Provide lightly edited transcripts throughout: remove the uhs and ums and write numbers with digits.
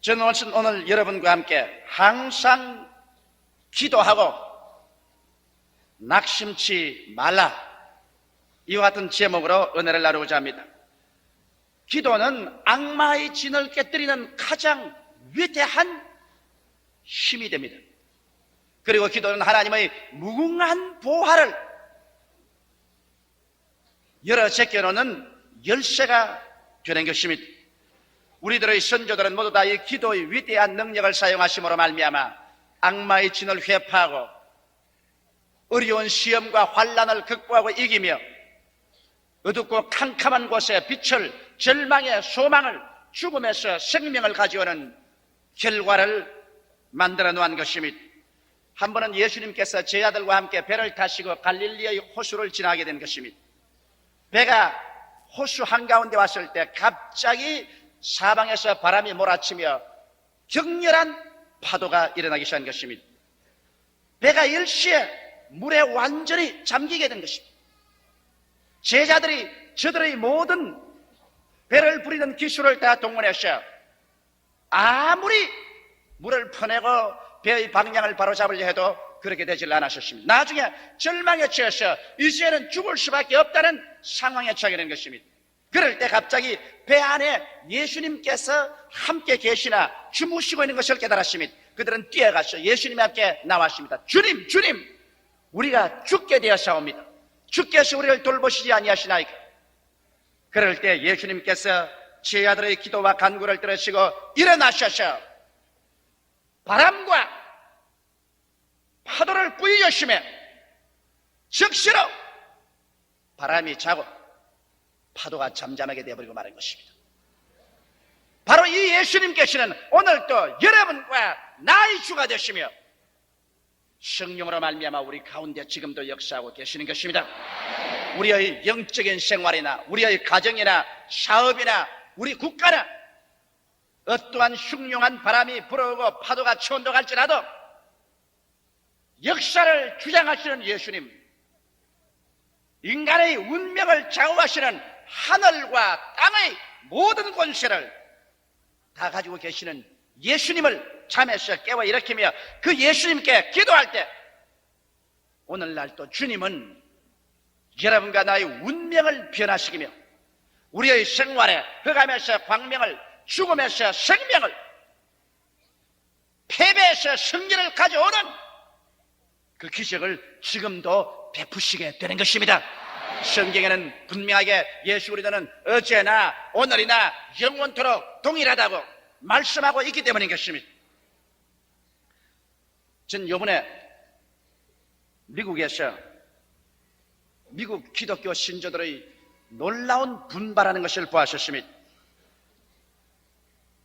저는 오늘 여러분과 함께 항상 기도하고 낙심치 말라, 이와 같은 제목으로 은혜를 나누고자 합니다. 기도는 악마의 진을 깨뜨리는 가장 위대한 힘이 됩니다. 그리고 기도는 하나님의 무궁한 보화를 열어 제껴놓는 열쇠가 되는 것입니다. 우리들의 선조들은 모두 다 이 기도의 위대한 능력을 사용하심으로 말미암아 악마의 진을 회파하고 어려운 시험과 환난을 극복하고 이기며 어둡고 캄캄한 곳에 빛을, 절망의 소망을, 죽음에서 생명을 가져오는 결과를 만들어 놓은 것입니다. 한 번은 예수님께서 제자들과 함께 배를 타시고 갈릴리의 호수를 지나게 된 것입니다. 배가 호수 한가운데 왔을 때 갑자기 사방에서 바람이 몰아치며 격렬한 파도가 일어나기 시작한 것입니다. 배가 일시에 물에 완전히 잠기게 된 것입니다. 제자들이 저들의 모든 배를 부리는 기술을 다 동원해서 아무리 물을 퍼내고 배의 방향을 바로잡으려 해도 그렇게 되질 않았습니다. 나중에 절망에 처해서 이제는 죽을 수밖에 없다는 상황에 처하게 된 것입니다. 그럴 때 갑자기 배 안에 예수님께서 함께 계시나 주무시고 있는 것을 깨달았습니다. 그들은 뛰어가서 예수님 앞에 나왔습니다. 주님, 주님, 우리가 죽게 되었사옵니다. 주께서 우리를 돌보시지 아니하시나이까? 그럴 때 예수님께서 제자들의 기도와 간구를 들으시고 일어나셔서 바람과 파도를 꾸짖으시며 즉시로 바람이 자고 파도가 잠잠하게 되어버리고 마는 것입니다. 바로 이 예수님께서는 오늘도 여러분과 나의 주가 되시며 성령으로 말미암아 우리 가운데 지금도 역사하고 계시는 것입니다. 우리의 영적인 생활이나 우리의 가정이나 사업이나 우리 국가나 어떠한 흉흉한 바람이 불어오고 파도가 치온다할지라도 역사를 주장하시는 예수님, 인간의 운명을 좌우하시는 하늘과 땅의 모든 권세를 다 가지고 계시는 예수님을 잠에서 깨워 일으키며 그 예수님께 기도할 때 오늘날 또 주님은 여러분과 나의 운명을 변화시키며 우리의 생활에 흑암에서 광명을, 죽음에서 생명을, 패배에서 승리를 가져오는 그 기적을 지금도 베푸시게 되는 것입니다. 성경에는 분명하게 예수 그리스도는 어제나 오늘이나 영원토록 동일하다고 말씀하고 있기 때문인 것입니다. 전 이번에 미국에서 미국 기독교 신조들의 놀라운 분발하는 것을 보았습니다.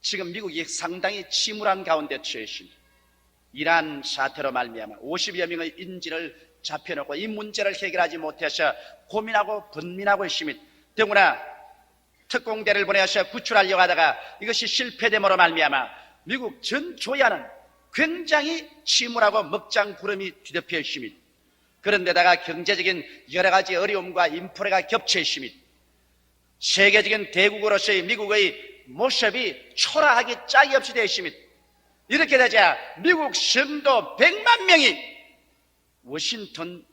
지금 미국이 상당히 침울한 가운데 처해 있습니다. 이란 사태로 말미암아 50여 명의 인질을 잡혀놓고 이 문제를 해결하지 못해서 고민하고 분민하고 있습니다. 더구나 특공대를 보내서 구출하려고 하다가 이것이 실패됨으로 말미암아 미국 전 조야는 굉장히 침울하고 먹장 구름이 뒤덮여 있습니다. 그런데다가 경제적인 여러 가지 어려움과 인프레가 겹쳐 있습니다. 세계적인 대국으로서의 미국의 모습이 초라하기 짝이 없이 되어 있습니다. 이렇게 되자 미국 성도 100만 명이 워싱턴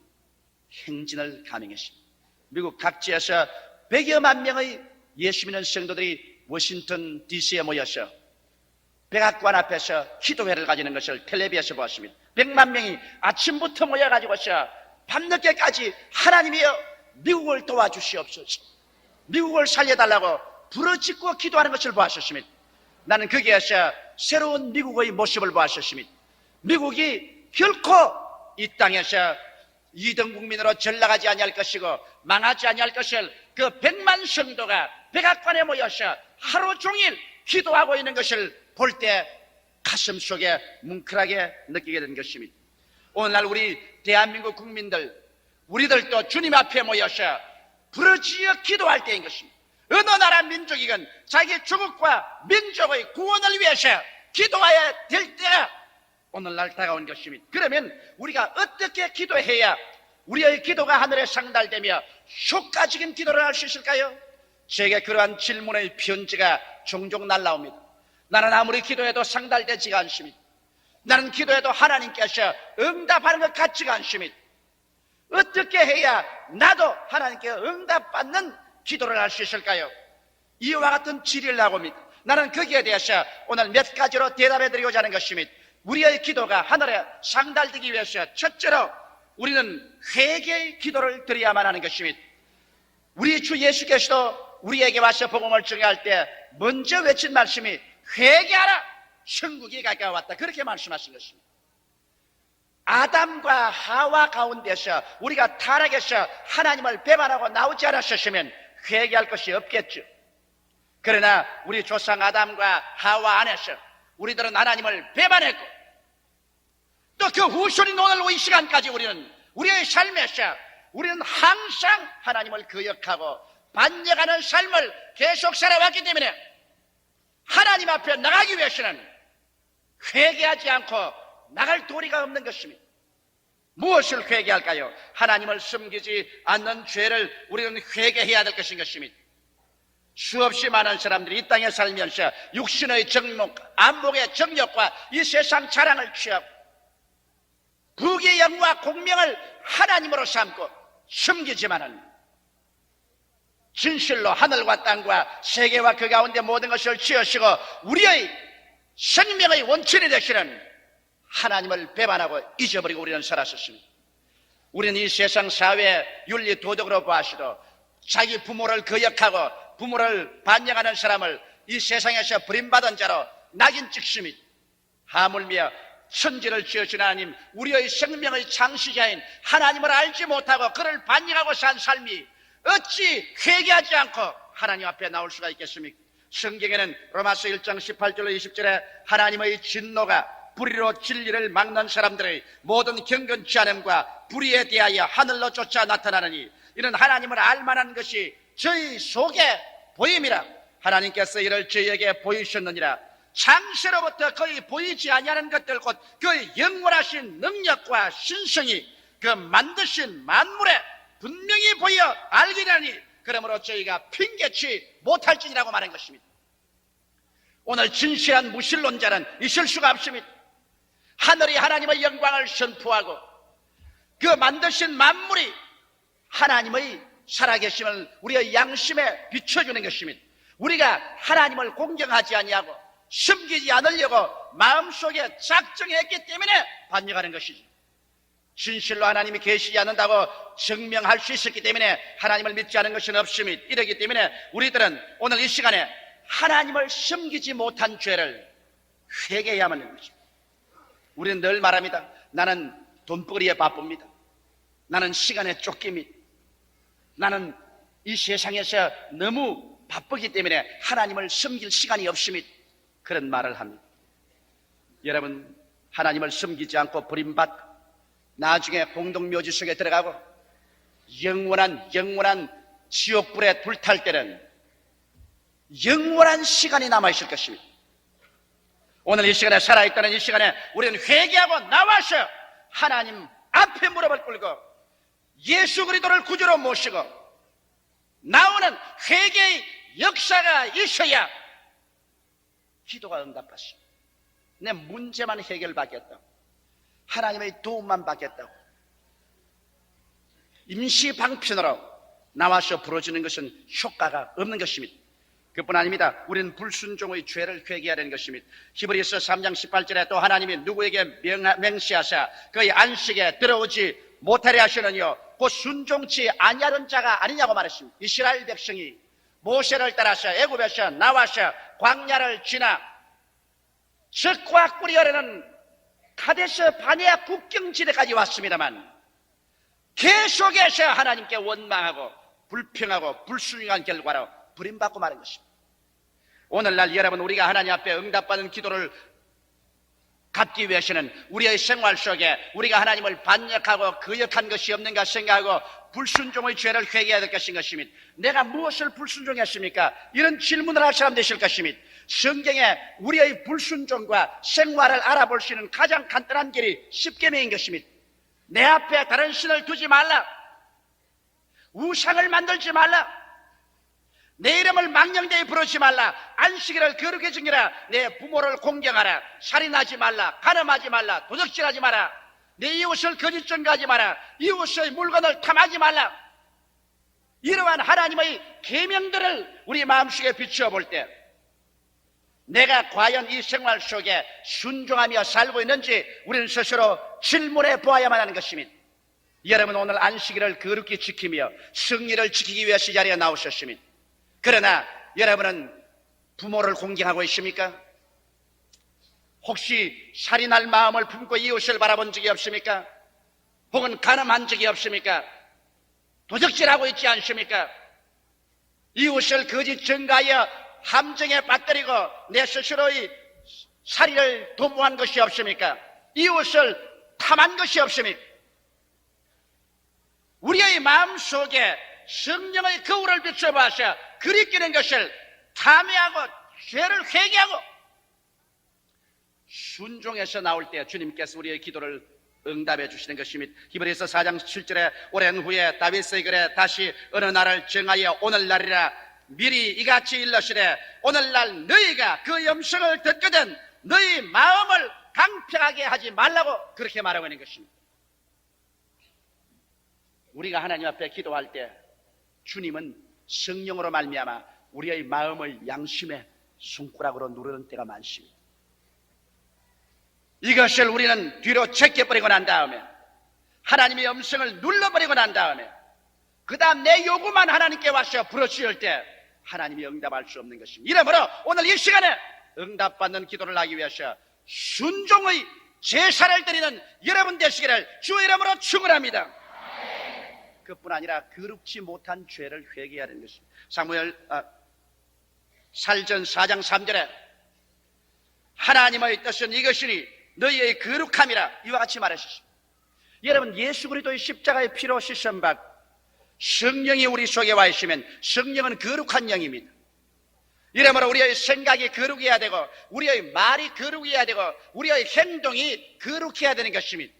행진을 감행했습니다. 미국 각지에서 100여만 명의 예수 믿는 성도들이 워싱턴 DC에 모여서 백악관 앞에서 기도회를 가지는 것을 텔레비에서 보았습니다. 100만 명이 아침부터 모여가지고서 밤늦게까지 하나님이여 미국을 도와주시옵소서, 미국을 살려달라고 부르짖고 기도하는 것을 보았습니다. 나는 거기에서 새로운 미국의 모습을 보았습니다. 미국이 결코 이 땅에서 2등 국민으로 전락하지 아니할 것이고 망하지 아니할 것을 그 100만 성도가 백악관에 모여서 하루 종일 기도하고 있는 것을 볼 때 가슴 속에 뭉클하게 느끼게 된 것입니다. 오늘날 우리 대한민국 국민들, 우리들도 주님 앞에 모여서 부르짖어 기도할 때인 것입니다. 어느 나라 민족이건 자기 조국과 민족의 구원을 위해서 기도해야 될 때가 오늘날 다가온 것입니다. 그러면 우리가 어떻게 기도해야 우리의 기도가 하늘에 상달되며 효과적인 기도를 할 수 있을까요? 제게 그러한 질문의 편지가 종종 날라옵니다. 나는 아무리 기도해도 상달되지가 않습니다. 나는 기도해도 하나님께서 응답하는 것 같지가 않습니다. 어떻게 해야 나도 하나님께 응답받는 기도를 할 수 있을까요? 이와 같은 질의를 하고 있습니다. 나는 거기에 대해서 오늘 몇 가지로 대답해 드리고자 하는 것입니다. 우리의 기도가 하늘에 상달되기 위해서 첫째로 우리는 회개의 기도를 드려야만 하는 것입니다. 우리 주 예수께서도 우리에게 와서 복음을 전할 때 먼저 외친 말씀이 회개하라, 천국이 가까웠다, 그렇게 말씀하신 것입니다. 아담과 하와 가운데서 우리가 타락해서 하나님을 배반하고 나오지 않았었으면 회개할 것이 없겠죠. 그러나 우리 조상 아담과 하와 안에서 우리들은 하나님을 배반했고, 또 그 후손인 오늘 이 시간까지 우리의 삶에서 우리는 항상 하나님을 거역하고 반역하는 삶을 계속 살아왔기 때문에 하나님 앞에 나가기 위해서는 회개하지 않고 나갈 도리가 없는 것입니다. 무엇을 회개할까요? 하나님을 섬기지 않는 죄를 우리는 회개해야 될 것인 것입니다. 수없이 많은 사람들이 이 땅에 살면서 육신의 정욕, 안목의 정욕과 이 세상 자랑을 취하고 부귀의 영과 공명을 하나님으로 삼고 섬기지만은 진실로 하늘과 땅과 세계와 그 가운데 모든 것을 지으시고 우리의 생명의 원천이 되시는 하나님을 배반하고 잊어버리고 우리는 살았었습니다. 우리는 이 세상 사회 윤리 도덕으로 보아시도 자기 부모를 거역하고 부모를 반역하는 사람을 이 세상에서 버림받은 자로 낙인 찍습니다. 하물며 천지를 지으신 하나님, 우리의 생명의 창시자인 하나님을 알지 못하고 그를 반역하고 산 삶이 어찌 회개하지 않고 하나님 앞에 나올 수가 있겠습니까? 성경에는 로마서 1장 18절로 20절에 하나님의 진노가 불의로 진리를 막는 사람들의 모든 경건치 않음과 불의에 대하여 하늘로 쫓아 나타나느니 이는 하나님을 알만한 것이 저희 속에 보임이라. 하나님께서 이를 저희에게 보이셨느니라. 창세로부터 거의 보이지 아니하는 것들 곧 그 영원하신 능력과 신성이 그 만드신 만물에 분명히 보여 알기라니 그러므로 저희가 핑계치 못할지니라고 말한 것입니다. 오늘 진실한 무신론자는 있을 수가 없습니다. 하늘이 하나님의 영광을 선포하고 그 만드신 만물이 하나님의 살아계심을 우리의 양심에 비춰주는 것입니다. 우리가 하나님을 공경하지 아니하고 숨기지 않으려고 마음속에 작정했기 때문에 반역하는 것이죠. 진실로 하나님이 계시지 않는다고 증명할 수 있었기 때문에 하나님을 믿지 않은 것은 없습니다. 이러기 때문에 우리들은 오늘 이 시간에 하나님을 숨기지 못한 죄를 회개해야만 하는 것입니다. 우리는 늘 말합니다. 나는 돈벌이에 바쁩니다. 나는 시간에 쫓깁니다. 나는 이 세상에서 너무 바쁘기 때문에 하나님을 섬길 시간이 없습니다. 그런 말을 합니다. 여러분, 하나님을 섬기지 않고 버림받고 나중에 공동묘지 속에 들어가고 영원한 지옥불에 불탈 때는 영원한 시간이 남아있을 것입니다. 오늘 이 시간에 살아있다는 이 시간에 우리는 회개하고 나와서 하나님 앞에 무릎을 꿇고 예수 그리스도를 구주로 모시고 나오는 회개의 역사가 있어야 기도가 응답받습니다. 내 문제만 해결받겠다고, 하나님의 도움만 받겠다고 임시방편으로 나와서 부러지는 것은 효과가 없는 것입니다. 그뿐 아닙니다. 우리는 불순종의 죄를 회개해야 하는 것입니다. 히브리서 3장 18절에 또 하나님이 누구에게 맹세하사 그의 안식에 들어오지 못하려 하시느니요 곧 순종치 아니하는 자가 아니냐고 말했습니다. 이스라엘 백성이 모세를 따라서 애굽에서 나와서 광야를 지나 적과 꿀이어라는 카데스 바네아 국경지대까지 왔습니다만 계속해서 하나님께 원망하고 불평하고 불순종한 결과로 버림받고 마는 것입니다. 오늘날 여러분, 우리가 하나님 앞에 응답받는 기도를 갖기 위해서는 우리의 생활 속에 우리가 하나님을 반역하고 거역한 것이 없는가 생각하고 불순종의 죄를 회개해야 될 것인 것입니다. 내가 무엇을 불순종했습니까? 이런 질문을 할 사람 되실 것입니다. 성경에 우리의 불순종과 생활을 알아볼 수 있는 가장 간단한 길이 십계명인 것입니다. 내 앞에 다른 신을 두지 말라, 우상을 만들지 말라, 내 이름을 망령되이 부르지 말라. 안식일을 거룩히 지키라. 내 부모를 공경하라. 살인하지 말라. 간음하지 말라. 도적질하지 마라. 내 이웃을 거짓 증거하지 마라. 이웃의 물건을 탐하지 말라. 이러한 하나님의 계명들을 우리 마음속에 비추어 볼 때 내가 과연 이 생활 속에 순종하며 살고 있는지 우리는 스스로 질문해 보아야만 하는 것입니다. 여러분, 오늘 안식일을 거룩히 지키며 승리를 지키기 위해서 이 자리에 나오셨습니다. 그러나 여러분은 부모를 공경하고 있습니까? 혹시 살인할 마음을 품고 이웃을 바라본 적이 없습니까? 혹은 간음한 적이 없습니까? 도적질하고 있지 않습니까? 이웃을 거짓 증거하여 함정에 빠뜨리고 내 스스로의 살인을 도모한 것이 없습니까? 이웃을 탐한 것이 없습니까? 우리의 마음속에 성령의 거울을 비춰봐서 그리끼는 것을 탐해하고 죄를 회개하고 순종해서 나올 때 주님께서 우리의 기도를 응답해 주시는 것입니다. 히브리서 4장 7절에 오랜 후에 다윗의 글에 다시 어느 날을 정하여 오늘날이라 미리 이같이 일러시되 오늘날 너희가 그 음성을 듣거든 너희 마음을 강평하게 하지 말라고 그렇게 말하고 있는 것입니다. 우리가 하나님 앞에 기도할 때 주님은 성령으로 말미암아 우리의 마음을 양심의 손가락으로 누르는 때가 많습니다. 이것을 우리는 뒤로 제껴버리고 난 다음에 하나님의 음성을 눌러버리고 난 다음에 그 다음 내 요구만 하나님께 와서 부르짖을 때 하나님이 응답할 수 없는 것입니다. 이러므로 오늘 이 시간에 응답받는 기도를 하기 위해서 순종의 제사를 드리는 여러분 되시기를 주의 이름으로 축원합니다. 그뿐 아니라 거룩지 못한 죄를 회개해야 하는 것입니다. 살전 4장 3절에 하나님의 뜻은 이것이니 너희의 거룩함이라 이와 같이 말하셨습니다. 여러분, 예수 그리스도의 십자가의 피로 씻음받고 성령이 우리 속에 와 있으면 성령은 거룩한 영입니다. 이러므로 우리의 생각이 거룩해야 되고 우리의 말이 거룩해야 되고 우리의 행동이 거룩해야 되는 것입니다.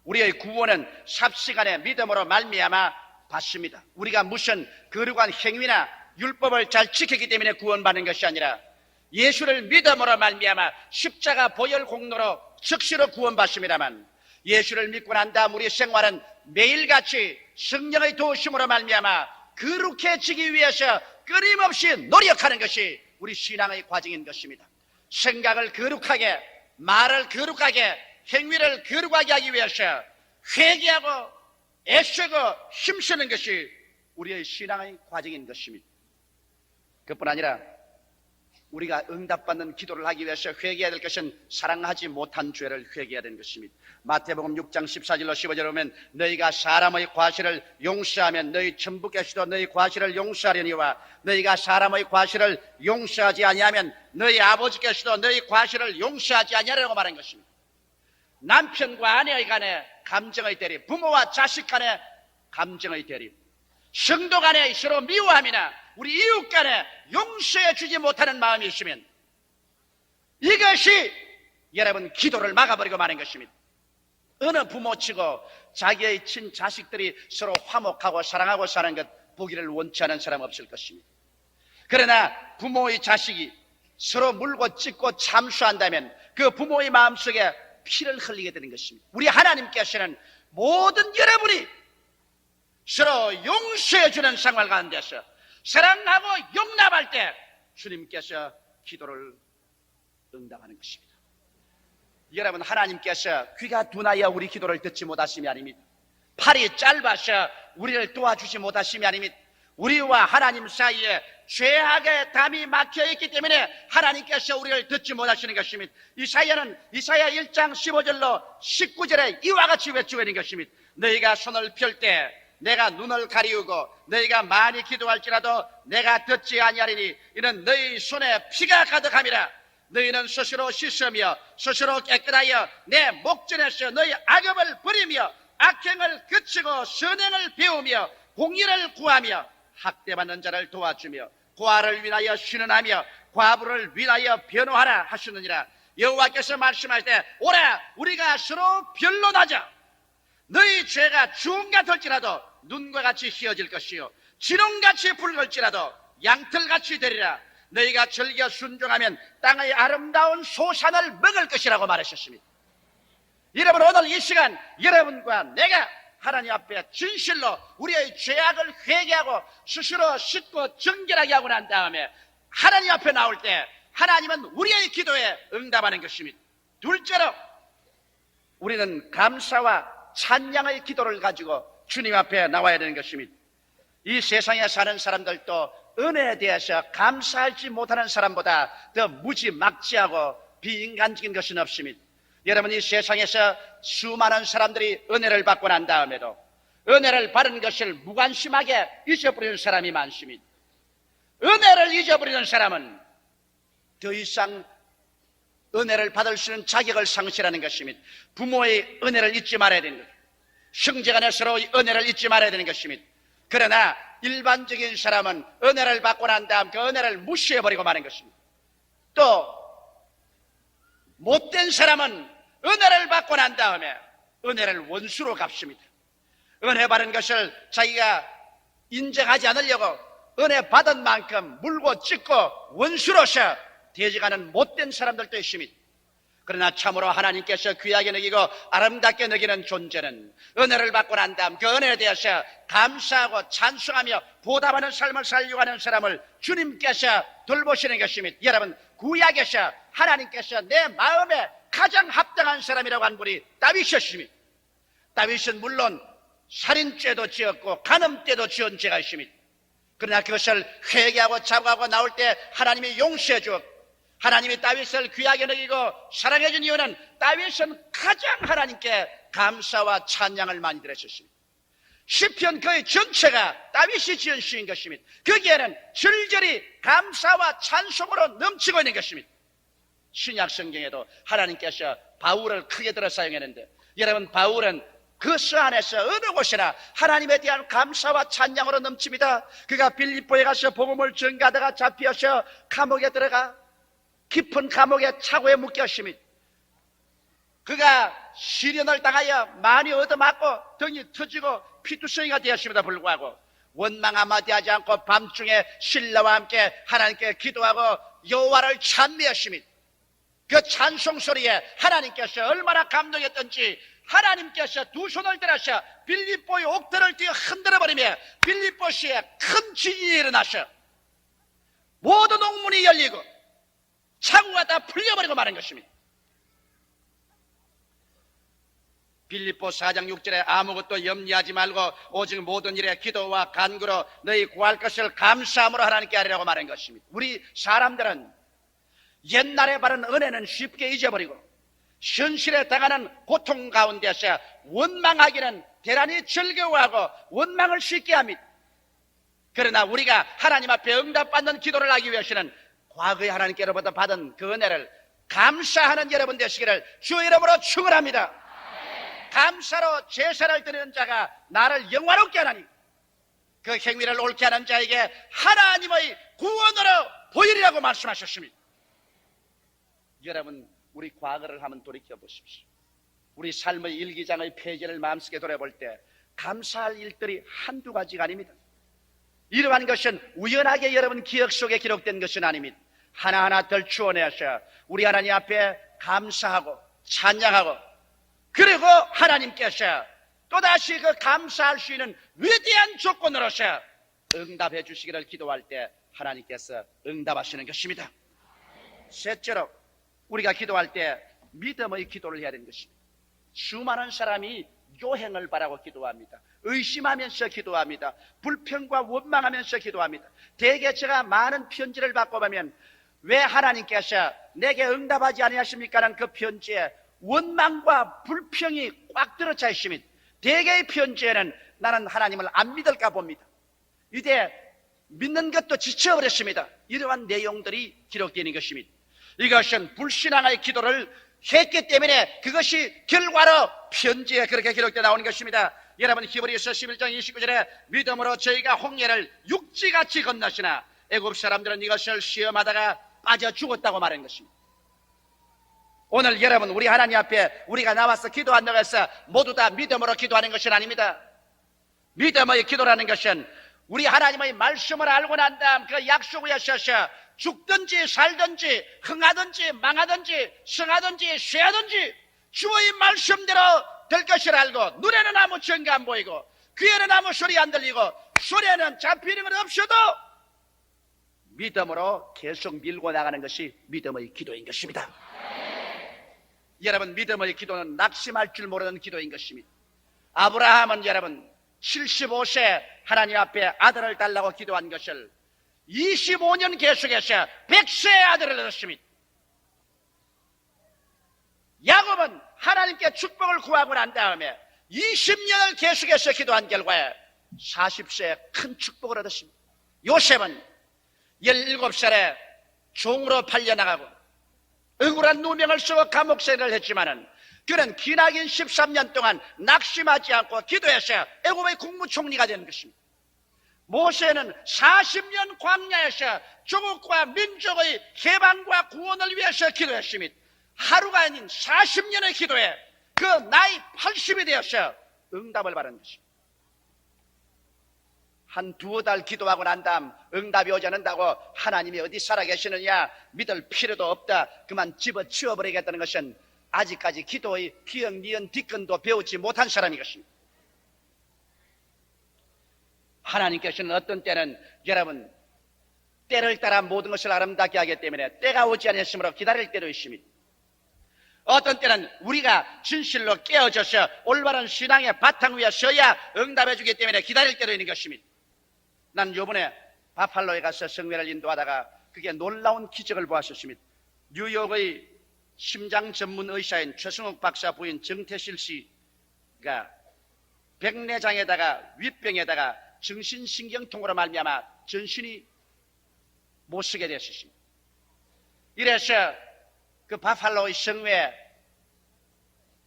우리의 구원은 삽시간에 믿음으로 말미암아 받습니다. 우리가 무슨 거룩한 행위나 율법을 잘 지켰기 때문에 구원받는 것이 아니라 예수를 믿음으로 말미암아 십자가 보혈 공로로 즉시로 구원받습니다만 예수를 믿고 난 다음 우리 생활은 매일같이 성령의 도우심으로 말미암아 거룩해지기 위해서 끊임없이 노력하는 것이 우리 신앙의 과정인 것입니다. 생각을 거룩하게, 말을 거룩하게, 행위를 거룩하게 하기 위해서 회개하고 애쓰고 힘쓰는 것이 우리의 신앙의 과정인 것입니다. 그뿐 아니라 우리가 응답받는 기도를 하기 위해서 회개해야 될 것은 사랑하지 못한 죄를 회개해야 되는 것입니다. 마태복음 6장 14절로 15절에 보면 너희가 사람의 과실을 용서하면 너희 천부께서도 너희 과실을 용서하려니와 너희가 사람의 과실을 용서하지 아니하면 너희 아버지께서도 너희 과실을 용서하지 아니하려고 말한 것입니다. 남편과 아내의 간에 감정의 대립, 부모와 자식 간에 감정의 대립, 성도 간에 서로 미워함이나 우리 이웃 간에 용서해 주지 못하는 마음이 있으면 이것이 여러분 기도를 막아버리고 마는 것입니다. 어느 부모치고 자기의 친자식들이 서로 화목하고 사랑하고 사는 것 보기를 원치 않은 사람 없을 것입니다. 그러나 부모의 자식이 서로 물고 찢고 참수한다면 그 부모의 마음속에 피를 흘리게 되는 것입니다. 우리 하나님께서는 모든 여러분이 서로 용서해 주는 생활 가운데서 사랑하고 용납할 때 주님께서 기도를 응답하는 것입니다. 여러분, 하나님께서 귀가 둔하여 우리 기도를 듣지 못하심이 아닙니다. 팔이 짧아서 우리를 도와주지 못하심이 아닙니다. 우리와 하나님 사이에 죄악의 담이 막혀있기 때문에 하나님께서 우리를 듣지 못하시는 것입니다. 이사야 1장 15절로 19절에 이와 같이 외치고 있는 것입니다. 너희가 손을 펼 때 내가 눈을 가리우고 너희가 많이 기도할지라도 내가 듣지 아니하리니 이는 너희 손에 피가 가득함이라. 너희는 스스로 씻으며 스스로 깨끗하여 내 목전에서 너희 악업을 버리며 악행을 그치고 선행을 배우며 공의를 구하며 학대받는 자를 도와주며 고아를 위하여 신원하며 과부를 위하여 변호하라 하시느니라. 여호와께서 말씀하실 때 오라 우리가 서로 변론하자. 너희 죄가 주홍 같을지라도 눈과 같이 희어질 것이요 지렁같이 붉을지라도 양털같이 되리라. 너희가 즐겨 순종하면 땅의 아름다운 소산을 먹을 것이라고 말하셨습니다. 여러분, 오늘 이 시간 여러분과 내가 하나님 앞에 진실로 우리의 죄악을 회개하고 스스로 씻고 정결하게 하고 난 다음에 하나님 앞에 나올 때 하나님은 우리의 기도에 응답하는 것입니다. 둘째로 우리는 감사와 찬양의 기도를 가지고 주님 앞에 나와야 되는 것입니다. 이 세상에 사는 사람들도 은혜에 대해서 감사하지 못하는 사람보다 더 무지막지하고 비인간적인 것은 없습니다. 여러분, 이 세상에서 수많은 사람들이 은혜를 받고 난 다음에도 은혜를 받은 것을 무관심하게 잊어버리는 사람이 많습니다. 은혜를 잊어버리는 사람은 더 이상 은혜를 받을 수 있는 자격을 상실하는 것입니다. 부모의 은혜를 잊지 말아야 되는 것입니다. 형제간의 서로의 은혜를 잊지 말아야 되는 것입니다. 그러나 일반적인 사람은 은혜를 받고 난 다음 그 은혜를 무시해버리고 마는 것입니다. 또 못된 사람은 은혜를 받고 난 다음에 은혜를 원수로 갚습니다. 은혜 받은 것을 자기가 인정하지 않으려고 은혜 받은 만큼 물고 찢고 원수로서 대적하는 못된 사람들도 있습니다. 그러나 참으로 하나님께서 귀하게 여기고 아름답게 여기는 존재는 은혜를 받고 난 다음 그 은혜에 대해서 감사하고 찬송하며 보답하는 삶을 살려고 하는 사람을 주님께서 돌보시는 것입니다. 여러분, 구약에서 하나님께서 내 마음에 가장 합당한 사람이라고 한 분이 다윗이었습니다. 다윗은 물론 살인죄도 지었고 간음죄도 지은 죄가 있습니다. 그러나 그것을 회개하고 자복하고 나올 때 하나님이 용서해 주었고 하나님이 다윗을 귀하게 여기고 사랑해 준 이유는 다윗은 가장 하나님께 감사와 찬양을 많이 드렸습니다. 시편 거의 전체가 다윗이 지은 시인 것입니다. 거기에는 절절히 감사와 찬송으로 넘치고 있는 것입니다. 신약 성경에도 하나님께서 바울을 크게 들어 사용했는데 여러분, 바울은 그 서 안에서 어느 곳이나 하나님에 대한 감사와 찬양으로 넘칩니다. 그가 빌립보에 가서 복음을 전가하다가 잡혀서 감옥에 들어가 깊은 감옥에 차고에 묶였습니다. 그가 시련을 당하여 많이 얻어맞고 등이 터지고 피투성이가 되었음에도 불구하고 원망 한마디 하지 않고 밤중에 신라와 함께 하나님께 기도하고 여호와를 찬미했습니다. 그 찬송 소리에 하나님께서 얼마나 감동했던지 하나님께서 두 손을 들어서 빌립보의 옥들을 뛰어 흔들어버리며 빌립보시에 큰 지진이 일어나서 모든 옥문이 열리고 창구가 다 풀려버리고 마는 것입니다. 빌립보 4장 6절에 아무것도 염려하지 말고 오직 모든 일에 기도와 간구로 너희 구할 것을 감사함으로 하나님께 하리라고 말한 것입니다. 우리 사람들은 옛날에 받은 은혜는 쉽게 잊어버리고 현실에 당하는 고통 가운데서 원망하기는 대단히 즐거워하고 원망을 쉽게 합니다. 그러나 우리가 하나님 앞에 응답받는 기도를 하기 위해서는 과거에 하나님께로부터 받은 그 은혜를 감사하는 여러분 되시기를 주의 이름으로 축원합니다. 감사로 제사를 드리는 자가 나를 영화롭게 하나니 그 행위를 옳게 하는 자에게 하나님의 구원으로 보이리라고 말씀하셨습니다. 여러분, 우리 과거를 한번 돌이켜보십시오. 우리 삶의 일기장의 페이지를 마음속에 돌아볼 때 감사할 일들이 한두 가지가 아닙니다. 이러한 것은 우연하게 여러분 기억 속에 기록된 것은 아닙니다. 하나하나 덜 추원해서 우리 하나님 앞에 감사하고 찬양하고 그리고 하나님께서 또다시 그 감사할 수 있는 위대한 조건으로서 응답해 주시기를 기도할 때 하나님께서 응답하시는 것입니다. 셋째로 우리가 기도할 때 믿음의 기도를 해야 되는 것입니다. 수많은 사람이 요행을 바라고 기도합니다. 의심하면서 기도합니다. 불평과 원망하면서 기도합니다. 대개 제가 많은 편지를 받고 보면 왜 하나님께서 내게 응답하지 아니하십니까? 라는 그 편지에 원망과 불평이 꽉 들어차 있습니다. 대개의 편지에는 나는 하나님을 안 믿을까 봅니다. 이제 믿는 것도 지쳐버렸습니다. 이러한 내용들이 기록되는 것입니다. 이것은 불신앙의 기도를 했기 때문에 그것이 결과로 편지에 그렇게 기록되어 나오는 것입니다. 여러분, 히브리서 11장 29절에 믿음으로 저희가 홍해를 육지같이 건너시나 애굽 사람들은 이것을 시험하다가 빠져 죽었다고 말한 것입니다. 오늘 여러분, 우리 하나님 앞에 우리가 나와서 기도한다고 해서 모두 다 믿음으로 기도하는 것은 아닙니다. 믿음의 기도라는 것은 우리 하나님의 말씀을 알고 난 다음 그 약속을 하셔서 죽든지 살든지 흥하든지 망하든지 성하든지 쇠하든지 주의 말씀대로 될 것을 알고 눈에는 아무 증거 안 보이고 귀에는 아무 소리 안 들리고 손에는 잡히는 건 없어도 믿음으로 계속 밀고 나가는 것이 믿음의 기도인 것입니다. 여러분, 믿음의 기도는 낙심할 줄 모르는 기도인 것입니다. 아브라함은 여러분 75세 하나님 앞에 아들을 달라고 기도한 것을 25년 계속해서 100세의 아들을 얻었습니다. 야곱은 하나님께 축복을 구하고 난 다음에 20년을 계속해서 기도한 결과에 40세에 큰 축복을 얻었습니다. 요셉은 17살에 종으로 팔려나가고 억울한 누명을 쓰고 감옥생활을 했지만은 그는 기나긴 13년 동안 낙심하지 않고 기도해서 애굽의 국무총리가 된 것입니다. 모세는 40년 광야에서 조국과 민족의 해방과 구원을 위해서 기도했습니다. 하루가 아닌 40년의 기도에 그 나이 80이 되어서 응답을 받은 것입니다. 한 두어 달 기도하고 난 다음 응답이 오지 않는다고 하나님이 어디 살아계시느냐 믿을 필요도 없다, 그만 집어치워버리겠다는 것은 아직까지 기도의 기억, 니은, 뒷근도 배우지 못한 사람인 것입니다. 하나님께서는 어떤 때는 여러분 때를 따라 모든 것을 아름답게 하기 때문에 때가 오지 않았으므로 기다릴 때도 있습니다. 어떤 때는 우리가 진실로 깨어져서 올바른 신앙의 바탕 위에 서야 응답해 주기 때문에 기다릴 때도 있는 것입니다. 난 요번에 바팔로에 가서 성회를 인도하다가 그게 놀라운 기적을 보았었습니다. 뉴욕의 심장 전문 의사인 최승욱 박사 부인 정태실 씨가 백내장에다가 윗병에다가 정신신경통으로 말미암아 전신이 못 쓰게 됐었습니다. 이래서 그 바팔로의 성회에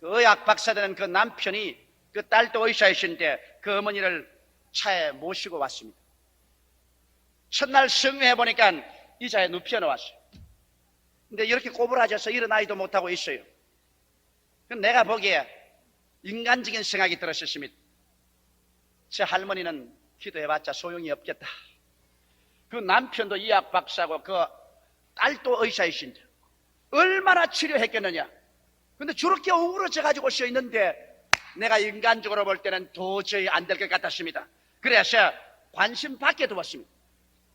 그 의학 박사 되는 그 남편이 그 딸도 의사이신데 그 어머니를 차에 모시고 왔습니다. 첫날 성회해 보니까 의자에 눕혀 놓았어요. 근데 이렇게 꼬부라져서 일어나지도 못하고 있어요. 내가 보기에 인간적인 생각이 들었습니다. 제 할머니는 기도해봤자 소용이 없겠다. 그 남편도 의학 박사고 그 딸도 의사이신데 얼마나 치료했겠느냐. 근데 저렇게 우울해져 가지고 서 있는데 내가 인간적으로 볼 때는 도저히 안 될 것 같았습니다. 그래서 관심 받게 두었습니다.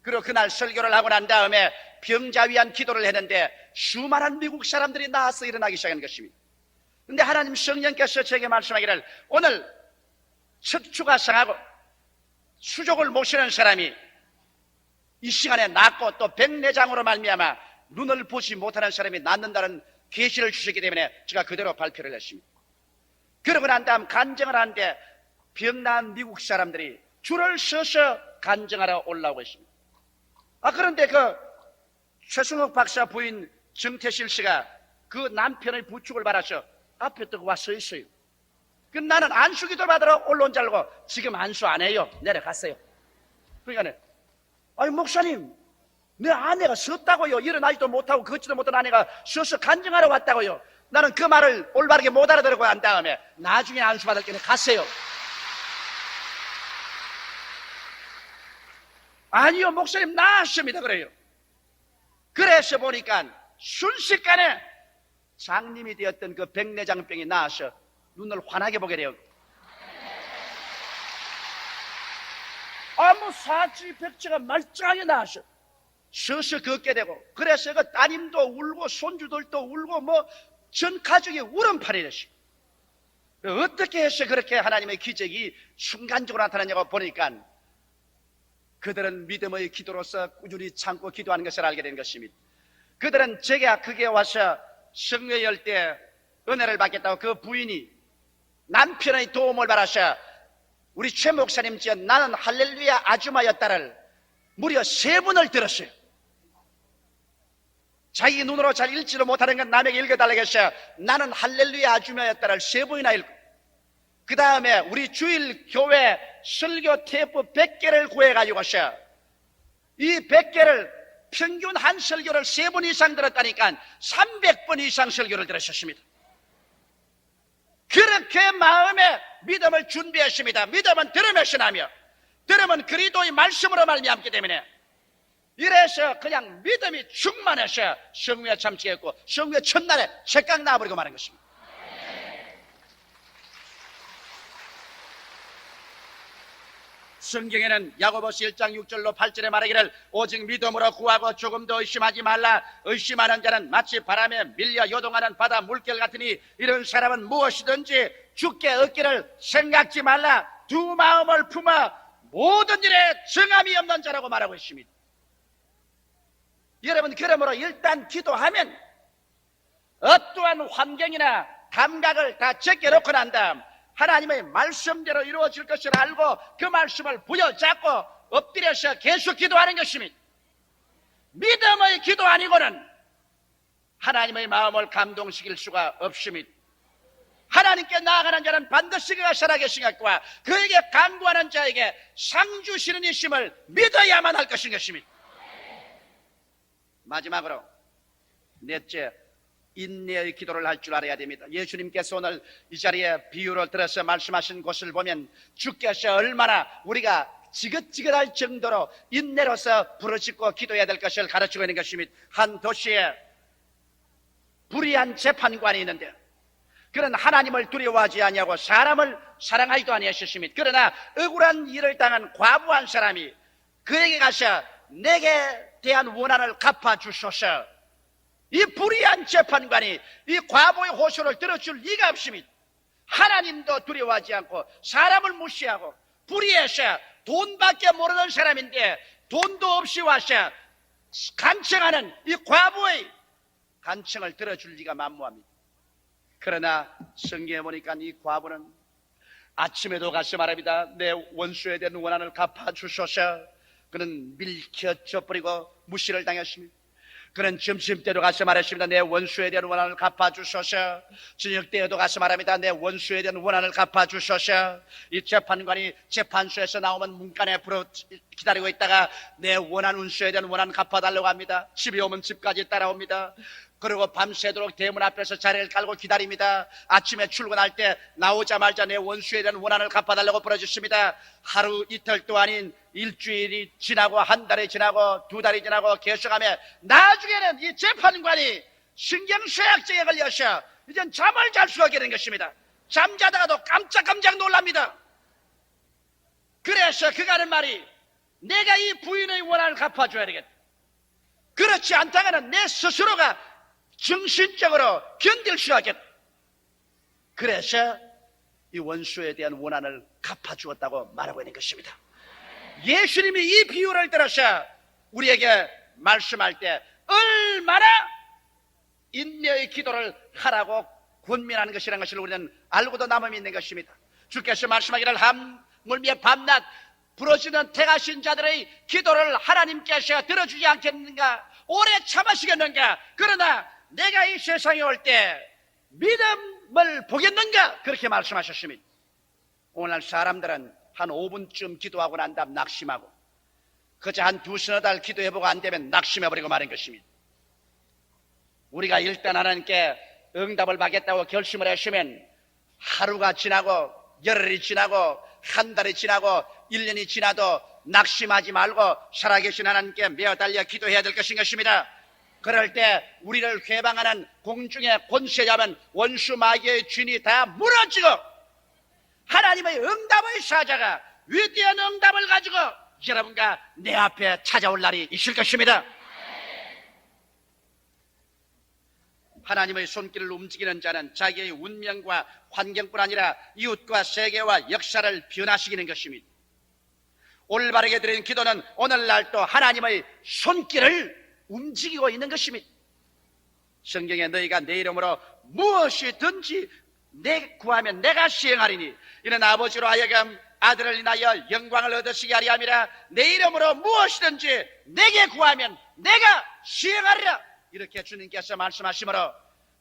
그리고 그날 설교를 하고 난 다음에 병자 위한 기도를 했는데 수많은 미국 사람들이 나와서 일어나기 시작한 것입니다. 근데 하나님 성령께서 제게 말씀하기를 오늘 척추가 상하고 수족을 못 쓰는 사람이 이 시간에 낫고 또 백내장으로 말미암아 눈을 보지 못하는 사람이 낫는다는 계시를 주셨기 때문에 제가 그대로 발표를 했습니다. 그러고 난 다음 간증을 하는데 병난 미국 사람들이 줄을 서서 간증하러 올라오고 있습니다. 그런데 그 최승욱 박사 부인 정태실 씨가 그 남편의 부축을 받아서 앞에 또 와 서 있어요. 나는 안수기도 받으러 올라온 줄 알고 지금 안수 안 해요. 내려갔어요. 그러니까 아니 목사님, 내 아내가 섰다고요. 일어나지도 못하고 걷지도 못한 아내가 서서 간증하러 왔다고요. 나는 그 말을 올바르게 못 알아들고 한 다음에 나중에 안수 받을 때는 갔어요. 아니요 목사님 나았습니다 그래요. 그래서 보니까 순식간에 장님이 되었던 그 백내장병이 나아서 눈을 환하게 보게 돼요. 아무 사지백지가 말짱하게 나아서 서서 걷게 되고, 그래서 그 따님도 울고 손주들도 울고 뭐 전 가족이 울음판이 됐어요. 어떻게 해서 그렇게 하나님의 기적이 순간적으로 나타나냐고 보니까 그들은 믿음의 기도로서 꾸준히 참고 기도하는 것을 알게 된 것입니다. 그들은 제가 그게 와서 성회 열 때 은혜를 받겠다고 그 부인이 남편의 도움을 받아서 우리 최 목사님 지은 나는 할렐루야 아줌마였다를 무려 3번을 들었어요. 자기 눈으로 잘 읽지도 못하는 건 남에게 읽어달라고 해서 나는 할렐루야 아줌마였다를 3번이나 읽고, 그 다음에 우리 주일 교회 설교 테이프 100개를 구해가지고서 이 100개를 평균 한 설교를 3번 이상 들었다니까 300번 이상 설교를 들으셨습니다. 그렇게 마음에 믿음을 준비했습니다. 믿음은 들음에서 나며 들으면 그리스도의 말씀으로 말미암기 때문에 이래서 그냥 믿음이 충만해서 성령에 참치겠고 성령의 첫날에 책각 나와버리고 마는 것입니다. 성경에는 야고보서 1장 6절로 8절에 말하기를 오직 믿음으로 구하고 조금도 의심하지 말라. 의심하는 자는 마치 바람에 밀려 요동하는 바다 물결 같으니 이런 사람은 무엇이든지 주께 얻기를 생각지 말라. 두 마음을 품어 모든 일에 정함이 없는 자라고 말하고 있습니다. 여러분, 그러므로 일단 기도하면 어떠한 환경이나 감각을 다 제껴놓고 난 다음 하나님의 말씀대로 이루어질 것을 알고 그 말씀을 부여잡고 엎드려서 계속 기도하는 것입니다. 믿음의 기도 아니고는 하나님의 마음을 감동시킬 수가 없습니다. 하나님께 나아가는 자는 반드시 그가 살아계신 것과 그에게 간구하는 자에게 상 주시는 이심을 믿어야만 할 것인 것입니다. 마지막으로 넷째, 인내의 기도를 할 줄 알아야 됩니다. 예수님께서 오늘 이 자리에 비유를 들어서 말씀하신 것을 보면 주께서 얼마나 우리가 지긋지긋할 정도로 인내로서 부르짖고 기도해야 될 것을 가르치고 있는 것입니다. 한 도시에 불의한 재판관이 있는데 그는 하나님을 두려워하지 아니하고 사람을 사랑하지도 아니하셨습니다. 그러나 억울한 일을 당한 과부한 사람이 그에게 가서 내게 대한 원한을 갚아주소서. 이 불의한 재판관이 이 과부의 호소를 들어줄 리가 없습니다. 하나님도 두려워하지 않고 사람을 무시하고 불의해서 돈밖에 모르는 사람인데 돈도 없이 와서 간청하는 이 과부의 간청을 들어줄 리가 만무합니다. 그러나 성경에 보니까 이 과부는 아침에도 가서 말합니다. 내 원수에 대한 원한을 갚아주소서. 그는 밀켜져버리고 무시를 당했습니다. 그는 점심때도 가서 말했습니다. 내 원수에 대한 원한을 갚아주소서. 저녁때에도 가서 말합니다. 내 원수에 대한 원한을 갚아주소서. 이 재판관이 재판소에서 나오면 문간에 앞으로 기다리고 있다가 내 원한 원수에 대한 원한 갚아달라고 합니다. 집에 오면 집까지 따라옵니다. 그리고 밤새도록 대문 앞에서 자리를 깔고 기다립니다. 아침에 출근할 때 나오자마자 내 원수에 대한 원한을 갚아달라고 부르짖습니다. 하루 이틀 또 아닌 일주일이 지나고 한 달이 지나고 두 달이 지나고 계속하며 나중에는 이 재판관이 신경쇠약증에 걸려서 이젠 잠을 잘 수가 없게 된 것입니다. 잠자다가도 깜짝 놀랍니다. 그래서 그가 하는 말이 내가 이 부인의 원한을 갚아줘야 되겠다. 그렇지 않다면 내 스스로가 정신적으로 견딜 수 없겠다. 그래서 이 원수에 대한 원한을 갚아주었다고 말하고 있는 것입니다. 예수님이 이 비유를 들어서 우리에게 말씀할 때 얼마나 인내의 기도를 하라고 권면하는 것이라는 것을 우리는 알고도 남음이 있는 것입니다. 주께서 말씀하기를 하물며 밤낮 부러지는 택하신 자들의 기도를 하나님께서 들어주지 않겠는가? 오래 참으시겠는가? 그러나 내가 이 세상에 올 때 믿음을 보겠는가? 그렇게 말씀하셨습니다. 오늘 사람들은 한 5분쯤 기도하고 난 다음 낙심하고 그저 한 두서너 달 기도해보고 안 되면 낙심해버리고 마는 것입니다. 우리가 일단 하나님께 응답을 받겠다고 결심을 했으면 하루가 지나고 열흘이 지나고 한 달이 지나고 1년이 지나도 낙심하지 말고 살아계신 하나님께 매어달려 기도해야 될 것입니다. 그럴 때 우리를 회방하는 공중의 권세자면 원수 마귀의 진이 다 무너지고 하나님의 응답의 사자가 위대한 응답을 가지고 여러분과 내 앞에 찾아올 날이 있을 것입니다. 하나님의 손길을 움직이는 자는 자기의 운명과 환경뿐 아니라 이웃과 세계와 역사를 변화시키는 것입니다. 올바르게 드리는 기도는 오늘날 또 하나님의 손길을 움직이고 있는 것입니다. 성경에 너희가 내 이름으로 무엇이든지 내 구하면 내가 시행하리니 이는 아버지로 하여금 아들을 인하여 영광을 얻으시게 하리 함이라. 내 이름으로 무엇이든지 내게 구하면 내가 시행하리라. 이렇게 주님께서 말씀하시므로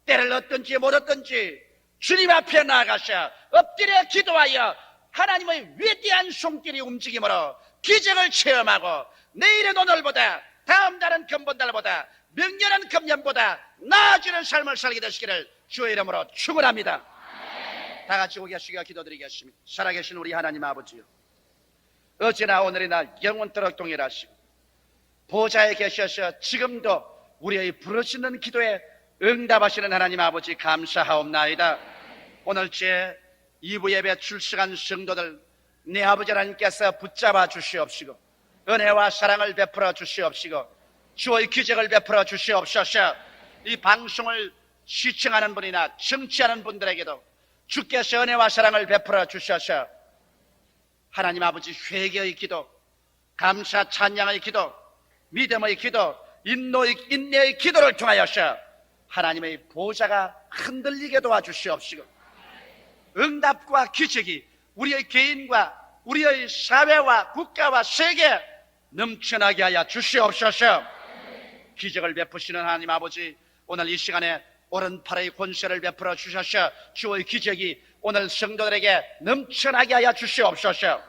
때를 얻든지 못 얻든지 주님 앞에 나아가서 엎드려 기도하여 하나님의 위대한 손길이 움직임으로 기적을 체험하고 내일은 오늘보다 다음 달은 금번달보다 명년은 금년보다 나아지는 삶을 살게 되시기를 주의 이름으로 축원합니다. 다 같이 고개 숙여 기도드리겠습니다. 살아계신 우리 하나님 아버지요, 어제나 오늘이나 영원토록 동일하시고 보좌에 계셔서 지금도 우리의 부르시는 기도에 응답하시는 하나님 아버지 감사하옵나이다. 오늘 제 2부 예배 출석한 성도들 내 아버지 하나님께서 붙잡아 주시옵시고 은혜와 사랑을 베풀어 주시옵시고 주의 기적을 베풀어 주시옵소서. 이 방송을 시청하는 분이나 청취하는 분들에게도 주께서 은혜와 사랑을 베풀어 주셔서 하나님 아버지 회개의 기도, 감사 찬양의 기도, 믿음의 기도, 인내의 기도를 통하여서 하나님의 보좌가 흔들리게 도와주시옵시고 응답과 기적이 우리의 개인과 우리의 사회와 국가와 세계에 넘쳐나게 하여 주시옵소서. 기적을 베푸시는 하나님 아버지, 오늘 이 시간에 오른팔의 권세를 베풀어 주셔서 주의 기적이 오늘 성도들에게 넘쳐나게 하여 주시옵소서.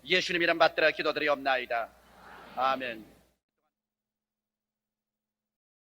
예수님 이름 받들어 기도드리옵나이다. 아멘.